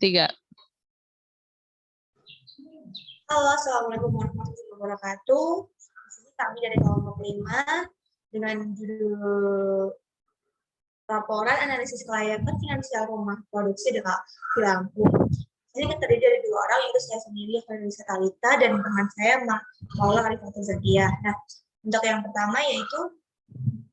3. Halo, Assalamualaikum warahmatullahi wabarakatuh. Di sini kami dari kelompok 5 dengan judul laporan analisis kelayakan finansial rumah produksi dekat di Lampung. Ini terdiri dari 2 orang, yaitu saya sendiri, Felicia Talita, dan teman saya, Maula Arifat Zakia. Nah, untuk yang pertama yaitu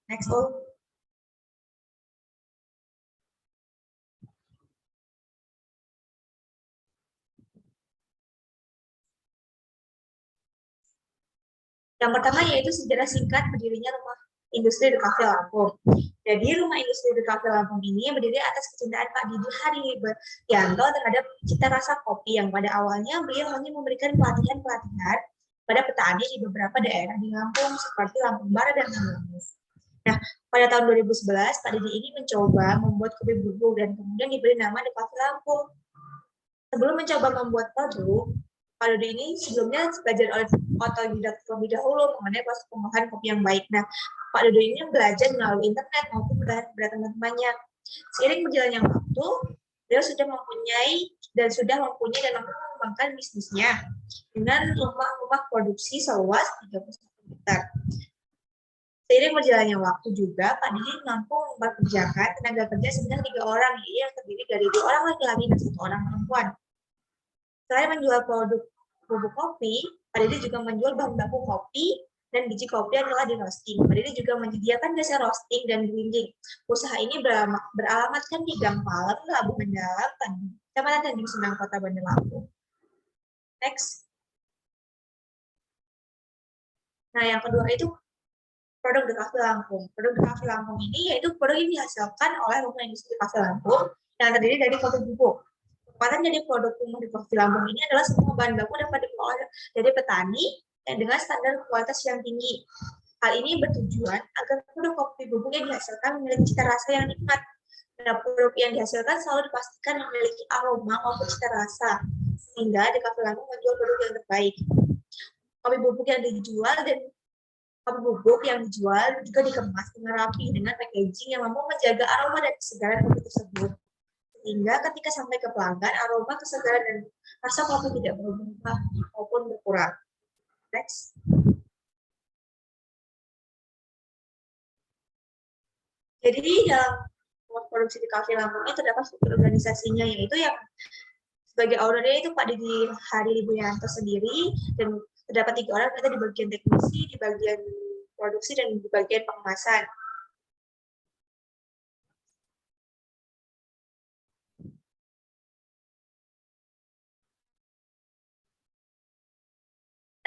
next. Yang pertama yaitu sejarah singkat berdirinya rumah industri The Cafe Lampung. Jadi rumah industri The Cafe Lampung ini berdiri atas kecintaan Pak Didi Haryanto terhadap cita rasa kopi, yang pada awalnya beliau hanya memberikan pelatihan-pelatihan pada petani di beberapa daerah di Lampung seperti Lampung Barat dan Lampung. Nah, pada tahun 2011 Pak Didi ini mencoba membuat kopi bubuk dan kemudian diberi nama The Cafe Lampung. Sebelum mencoba membuat produk, Pak Dodi ini sebelumnya belajar otodidak terlebih dahulu mengenai proses pengolahan kopi yang baik. Nah, Pak Dodi ini belajar melalui internet maupun pada teman-temannya. Seiring berjalannya waktu, beliau sudah mempunyai dan mampu mengembangkan bisnisnya dengan rumah-rumah produksi seluas 31 hektar. Seiring berjalannya waktu juga, Pak Didi mampu mempekerjakan tenaga kerja sebanyak 3 orang, yang terdiri dari 2 orang laki-laki dan 1 orang perempuan. Selain menjual produk bubuk kopi, Pak Didi juga menjual bahan baku kopi dan biji kopi yang telah di-roasting. Pak Didi juga menyediakan jasa roasting dan grinding. Usaha ini beralamatkan di Gang Palem, Labuhan Dalam, Kecamatan Tanjung Senang, Kota Bandar Lampung. Next. Nah, yang kedua itu produk The Cafe Lampung. Produk The Cafe Lampung ini yaitu produk yang dihasilkan oleh rumah industri The Cafe Lampung yang terdiri dari kopi bubuk. Kekuatan dari produk rumah di Cafe Lampung ini adalah semua bahan baku dapat diolah dari petani yang dengan standar kualitas yang tinggi. Hal ini bertujuan agar produk kopi bubuk yang dihasilkan memiliki cita rasa yang nikmat. Nah, produk yang dihasilkan selalu dipastikan memiliki aroma maupun cita rasa, sehingga di Cafe Lampung menjual produk yang terbaik. Kopi bubuk yang dijual juga dikemas dengan rapi dengan packaging yang mampu menjaga aroma dan kesegaran kopi tersebut. Sehingga ketika sampai ke pelanggan, aroma, kesegaran, dan rasa kopi tidak berubah maupun berkurang. Next. Jadi dalam produksi di Cafe Lampung ini terdapat struktur organisasinya, yaitu yang sebagai ownernya itu Pak Didi Haryanto sendiri, dan terdapat 3 orang, kita di bagian teknisi, di bagian produksi, dan di bagian pengemasan.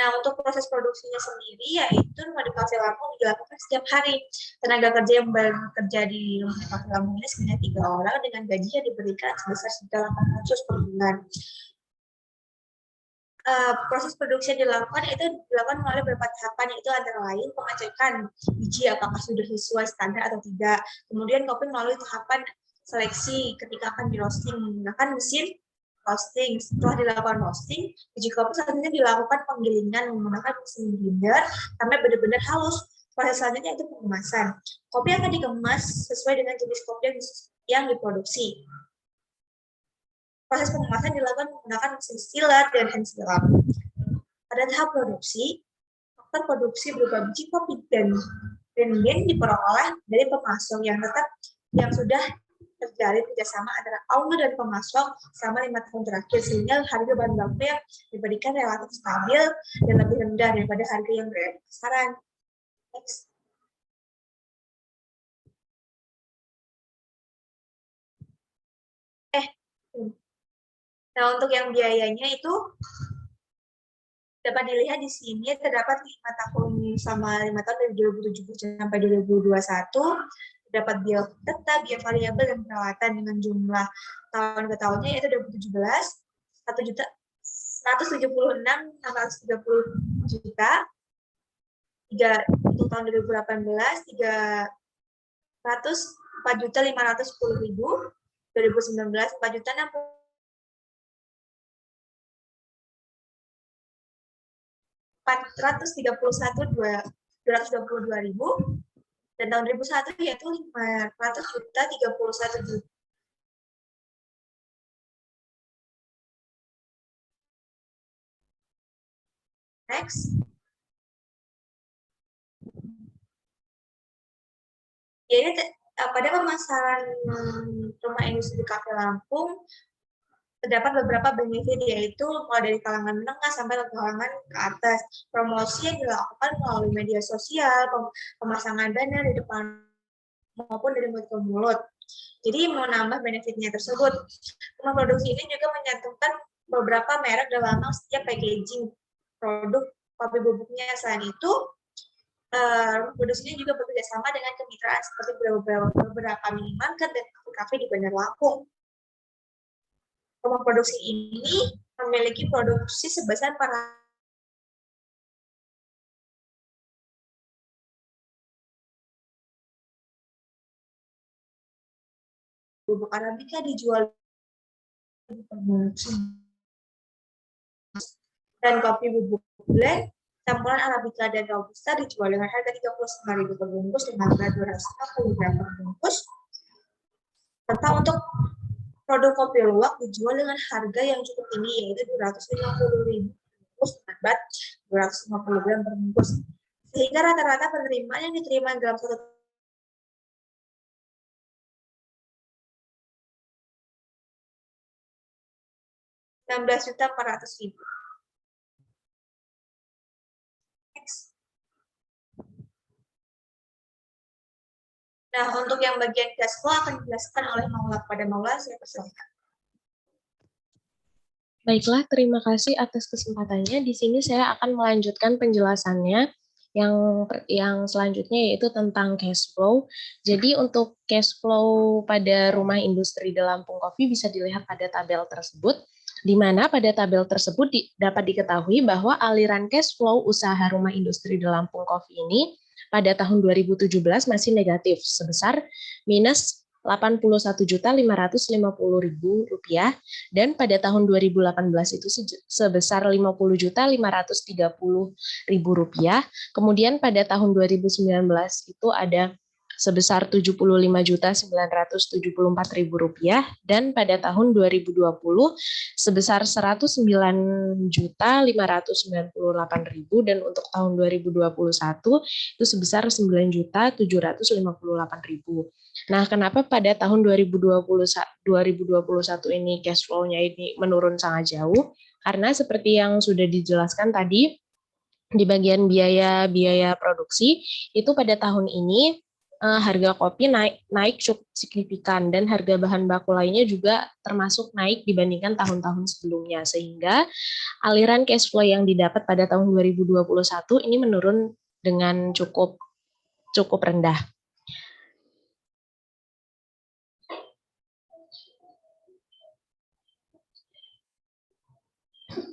Nah, untuk proses produksinya sendiri, yaitu rumah di Cafe Lampung dilakukan setiap hari. Tenaga kerja yang bekerja di rumah di Cafe Lampung ini sebanyak 3 orang dengan gaji yang diberikan sebesar 800 per bulan. Proses produksi yang dilakukan itu dilakukan melalui beberapa tahapan, yaitu antara lain pengecekan biji apakah sudah sesuai standar atau tidak. Kemudian kopi melalui tahapan seleksi ketika akan di-roasting menggunakan mesin roasting. Setelah dilakukan roasting, biji kopi selanjutnya dilakukan penggilingan menggunakan mesin grinder sampai benar-benar halus. Proses selanjutnya itu pengemasan. Kopi akan dikemas sesuai dengan jenis kopi yang diproduksi. Proses pengemasan dilakukan menggunakan mesin sealer dan hand sealer. Pada tahap produksi, faktor produksi berupa biji kopi dan ingredient diperoleh dari pemasok yang sudah terjalin kerjasama antara owner dan pemasok selama 5 tahun terakhir, sehingga harga bahan baku yang diberikan relatif stabil dan lebih rendah daripada harga yang berada di pasaran. Next. Nah, untuk yang biayanya itu dapat dilihat di sini terdapat 5 tahun dari 2017 sampai 2021, terdapat biaya tetap, biaya variabel, dan perawatan dengan jumlah tahun ke tahunnya yaitu 2017 1.176.630 juta, untuk tahun 2018 304.510.000, 2019 4.431.222.000, dan tahun 2001 yaitu 500.031.000. Next. Jadi pada pemasaran rumah industri di Kafe Lampung terdapat beberapa benefit, yaitu mulai dari kalangan menengah sampai kalangan ke atas. Promosi yang dilakukan melalui media sosial, pemasangan banner di depan maupun dari mulut ke mulut. Jadi mau nambah benefitnya tersebut. Rumah produksi ini juga menyantumkan beberapa merek dalam setiap packaging produk kopi bubuknya. Selain itu, rumah produksi ini juga bekerja sama dengan kemitraan seperti beberapa minimarket dan kafe di Bandar Lampung. Rumah produksi ini memiliki produksi sebesar 400 bubuk Arabica dijual dan kopi bubuk blend campuran Arabica dan Robusta dijual dengan harga 39.000 per bungkus dengan berat 250 gram per bungkus. Serta untuk produk kopi luwak dijual dengan harga yang cukup tinggi, yaitu 250.000 bungkus dengan berat 250 gram per bungkus. Sehingga rata-rata penerimaan yang diterima dalam satu Rp16.400.000. Nah, untuk yang bagian cash flow akan dijelaskan oleh Maula. Pada Maula, saya persilakan. Baiklah, terima kasih atas kesempatannya. Di sini saya akan melanjutkan penjelasannya yang selanjutnya, yaitu tentang cash flow. Jadi untuk cash flow pada rumah industri di Lampung Coffee bisa dilihat pada tabel tersebut, di mana pada tabel tersebut dapat diketahui bahwa aliran cash flow usaha rumah industri di Lampung Coffee ini pada tahun 2017 masih negatif sebesar minus Rp81.550.000 dan pada tahun 2018 itu sebesar Rp50.530.000. Kemudian pada tahun 2019 itu ada sebesar Rp79.974.000 dan pada tahun 2020 sebesar Rp109.598.000 dan untuk tahun 2021 itu sebesar Rp9.758.000. Nah, kenapa pada tahun 2021 ini cash flow-nya ini menurun sangat jauh? Karena seperti yang sudah dijelaskan tadi di bagian biaya produksi itu pada tahun ini harga kopi naik cukup signifikan dan harga bahan baku lainnya juga termasuk naik dibandingkan tahun-tahun sebelumnya, sehingga aliran cash flow yang didapat pada tahun 2021 ini menurun dengan cukup rendah.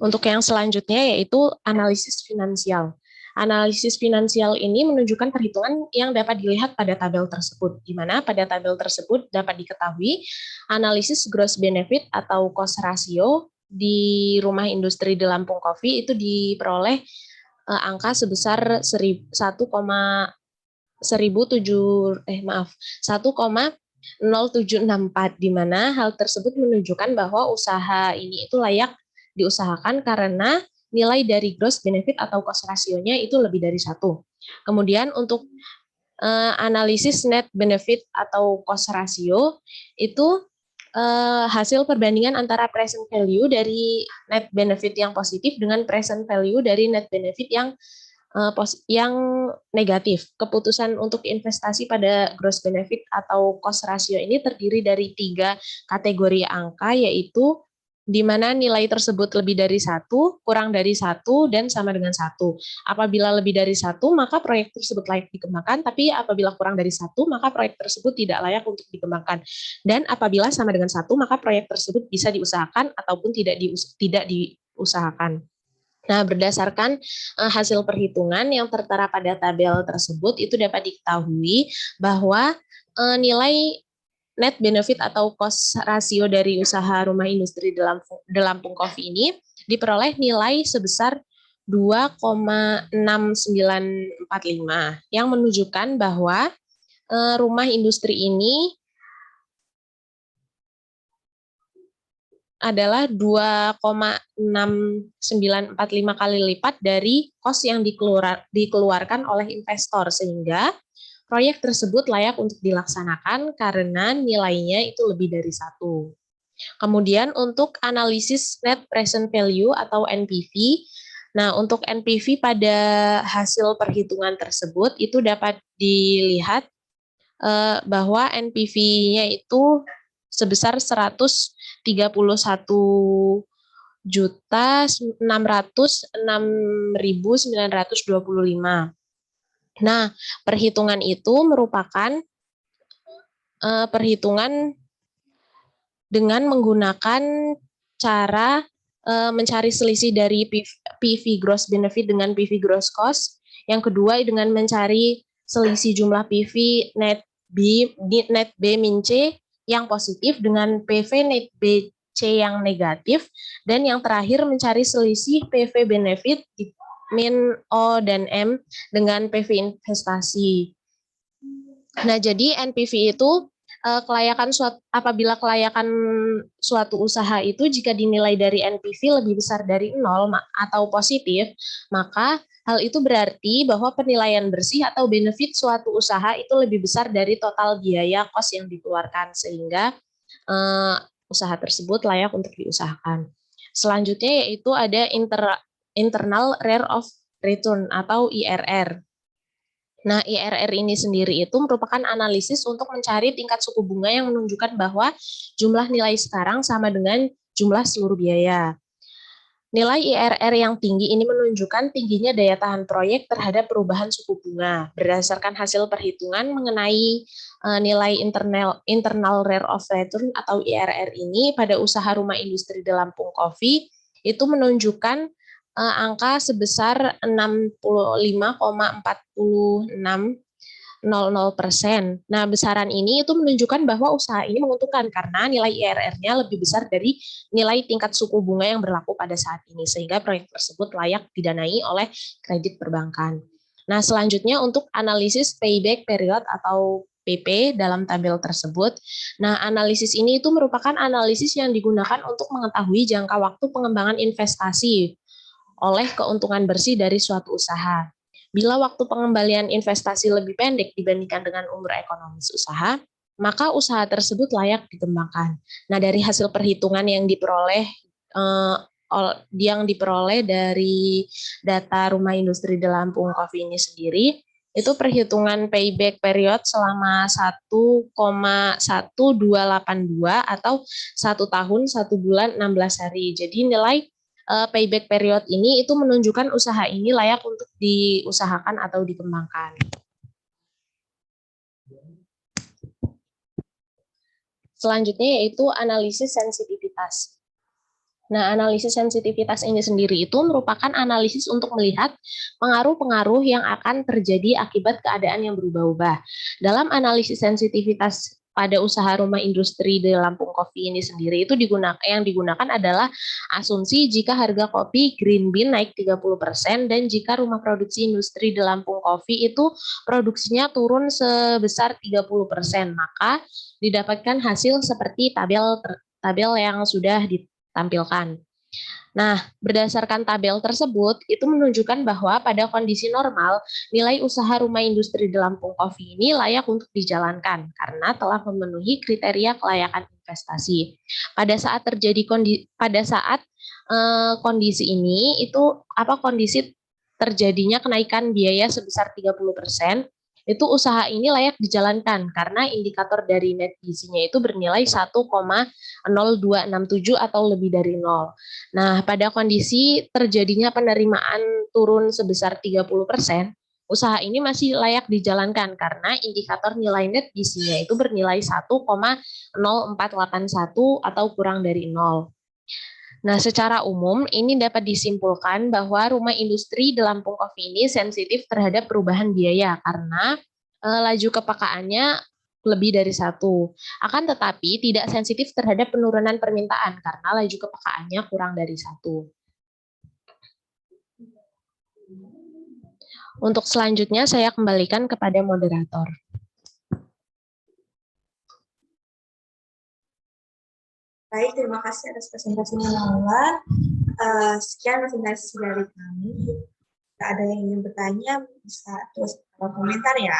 Untuk yang selanjutnya yaitu analisis finansial. Analisis finansial ini menunjukkan perhitungan yang dapat dilihat pada tabel tersebut, di mana pada tabel tersebut dapat diketahui analisis gross benefit atau cost ratio di rumah industri di Lampung Coffee itu diperoleh angka sebesar 1,0764, di mana hal tersebut menunjukkan bahwa usaha ini itu layak diusahakan karena nilai dari gross benefit atau cost rasionya itu lebih dari 1. Kemudian untuk analisis net benefit atau cost ratio itu hasil perbandingan antara present value dari net benefit yang positif dengan present value dari net benefit yang negatif. Keputusan untuk investasi pada gross benefit atau cost ratio ini terdiri dari 3 kategori angka, yaitu di mana nilai tersebut lebih dari 1, kurang dari 1, dan sama dengan 1. Apabila lebih dari 1, maka proyek tersebut layak dikembangkan, tapi apabila kurang dari 1, maka proyek tersebut tidak layak untuk dikembangkan. Dan apabila sama dengan 1, maka proyek tersebut bisa diusahakan ataupun tidak diusahakan. Nah, berdasarkan hasil perhitungan yang tertera pada tabel tersebut, itu dapat diketahui bahwa nilai net benefit atau cost rasio dari usaha rumah industri di Lampung Coffee ini diperoleh nilai sebesar 2,6945 yang menunjukkan bahwa rumah industri ini adalah 2,6945 kali lipat dari kos yang dikeluarkan oleh investor, sehingga proyek tersebut layak untuk dilaksanakan karena nilainya itu lebih dari 1. Kemudian untuk analisis net present value atau NPV, nah untuk NPV pada hasil perhitungan tersebut itu dapat dilihat bahwa NPV-nya itu sebesar 131.606.925. Nah, perhitungan itu merupakan perhitungan dengan menggunakan cara mencari selisih dari PV gross benefit dengan PV gross cost. Yang kedua dengan mencari selisih jumlah PV net B min C yang positif dengan PV net B C yang negatif, dan yang terakhir mencari selisih PV benefit min O dan M dengan PV investasi. Nah, jadi NPV itu apabila kelayakan suatu usaha itu jika dinilai dari NPV lebih besar dari 0 atau positif, maka hal itu berarti bahwa penilaian bersih atau benefit suatu usaha itu lebih besar dari total biaya kos yang dikeluarkan, sehingga usaha tersebut layak untuk diusahakan. Selanjutnya yaitu ada internal rate of return atau IRR. Nah, IRR ini sendiri itu merupakan analisis untuk mencari tingkat suku bunga yang menunjukkan bahwa jumlah nilai sekarang sama dengan jumlah seluruh biaya. Nilai IRR yang tinggi ini menunjukkan tingginya daya tahan proyek terhadap perubahan suku bunga. Berdasarkan hasil perhitungan mengenai nilai internal rate of return atau IRR ini pada usaha rumah industri di Lampung Coffee itu menunjukkan angka sebesar 65,4600%. Nah, besaran ini itu menunjukkan bahwa usaha ini menguntungkan karena nilai IRR-nya lebih besar dari nilai tingkat suku bunga yang berlaku pada saat ini, sehingga proyek tersebut layak didanai oleh kredit perbankan. Nah, selanjutnya untuk analisis payback period atau PP dalam tabel tersebut. Nah, analisis ini itu merupakan analisis yang digunakan untuk mengetahui jangka waktu pengembangan investasi oleh keuntungan bersih dari suatu usaha. Bila waktu pengembalian investasi lebih pendek dibandingkan dengan umur ekonomis usaha, maka usaha tersebut layak dikembangkan. Nah, dari hasil perhitungan yang diperoleh dari data Rumah Industri di Lampung Coffee ini sendiri, itu perhitungan payback period selama 1,1282 atau 1 tahun 1 bulan 16 hari. Jadi nilai payback period ini itu menunjukkan usaha ini layak untuk diusahakan atau dikembangkan. Selanjutnya yaitu analisis sensitivitas. Nah, analisis sensitivitas ini sendiri itu merupakan analisis untuk melihat pengaruh-pengaruh yang akan terjadi akibat keadaan yang berubah-ubah. Dalam analisis sensitivitas pada usaha rumah industri di Lampung Coffee ini sendiri itu yang digunakan adalah asumsi jika harga kopi green bean naik 30% dan jika rumah produksi industri di Lampung Coffee itu produksinya turun sebesar 30%, maka didapatkan hasil seperti tabel yang sudah ditampilkan. Nah, berdasarkan tabel tersebut, itu menunjukkan bahwa pada kondisi normal, nilai usaha rumah industri di Lampung Coffee ini layak untuk dijalankan karena telah memenuhi kriteria kelayakan investasi. Pada saat kondisi ini, kondisi terjadinya kenaikan biaya sebesar 30%, itu usaha ini layak dijalankan karena indikator dari net gizinya itu bernilai 1,0267 atau lebih dari 0. Nah, pada kondisi terjadinya penerimaan turun sebesar 30%, usaha ini masih layak dijalankan karena indikator nilai net gizinya itu bernilai 1,0481 atau kurang dari 0. Nah, secara umum ini dapat disimpulkan bahwa rumah industri di Lampung Coffee ini sensitif terhadap perubahan biaya karena laju kepekaannya lebih dari 1. Akan tetapi tidak sensitif terhadap penurunan permintaan karena laju kepekaannya kurang dari 1. Untuk selanjutnya saya kembalikan kepada moderator. Baik, terima kasih atas presentasinya Maula. Sekian presentasi dari kami. Jika ada yang ingin bertanya, bisa terus komentar ya.